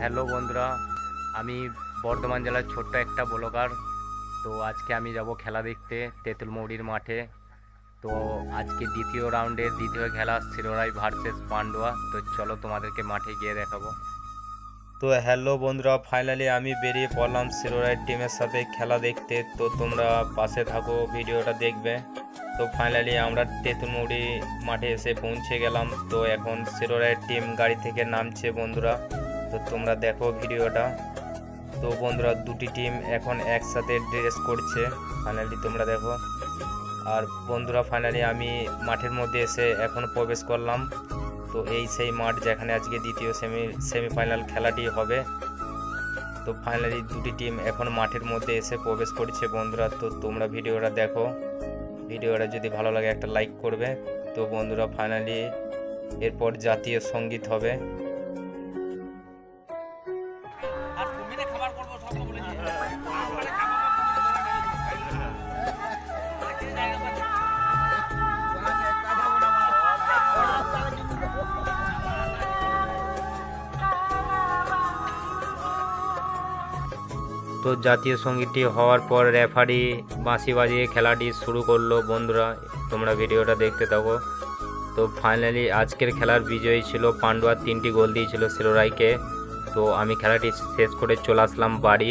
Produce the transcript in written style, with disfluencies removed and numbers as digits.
Hello বন্ধুরা, আমি বর্ধমান জেলার ছোট্ট একটা ব্লগার। তো আজকে আমি যাব খেলা দেখতে তেঁতুলমৌড়ির মাঠে। তো আজকে দ্বিতীয় রাউন্ডের দ্বিতীয় খেলা শিরোরাই ভার্সেস পান্ডুয়া। তো চলো তোমাদেরকে মাঠে গিয়ে দেখাবো। তো হ্যালো বন্ধুরা, ফাইনালি আমি বেরিয়ে পড়লাম শিরোরাইয়ের টিমের সাথে খেলা দেখতে। তো তোমরা পাশে থাকো, ভিডিওটা দেখবে। তো ফাইনালি আমরা তেঁতুলমৌড়ি মাঠে এসে পৌঁছে গেলাম। তো এখন শিরোরাইয়ের টিম গাড়ি থেকে নামছে বন্ধুরা। তো তোমরা দেখো ভিডিওটা। তো বন্ধুরা, দুটি টিম এখন একসাথে ড্রেস করছে, ফাইনালি তোমরা দেখো। আর বন্ধুরা, ফাইনালি আমি মাঠের মধ্যে এসে এখন প্রবেশ করলাম। তো এই সেই মাঠ যেখানে আজকে দ্বিতীয় সেমিফাইনাল খেলাটি হবে। তো ফাইনালি দুটি টিম এখন মাঠের মধ্যে এসে প্রবেশ করছে বন্ধুরা। তো তোমরা ভিডিওটা দেখো, ভিডিওটা যদি ভালো লাগে একটা লাইক করবে। তো বন্ধুরা, ফাইনালি এরপর জাতীয় সঙ্গীত হবে। তো জাতীয় সঙ্গীতটি হওয়ার পর রেফারি বাঁশি বাজিয়ে খেলাটি শুরু করলো বন্ধুরা। তোমরা ভিডিওটা দেখতে থাকো। তো ফাইনালি আজকের খেলার বিজয়ী ছিল পান্ডুয়া, 3টি গোল দিয়েছিল শিরোরাইকে। তো আমি খেলাটি শেষ করে চলে আসলাম বাড়ি।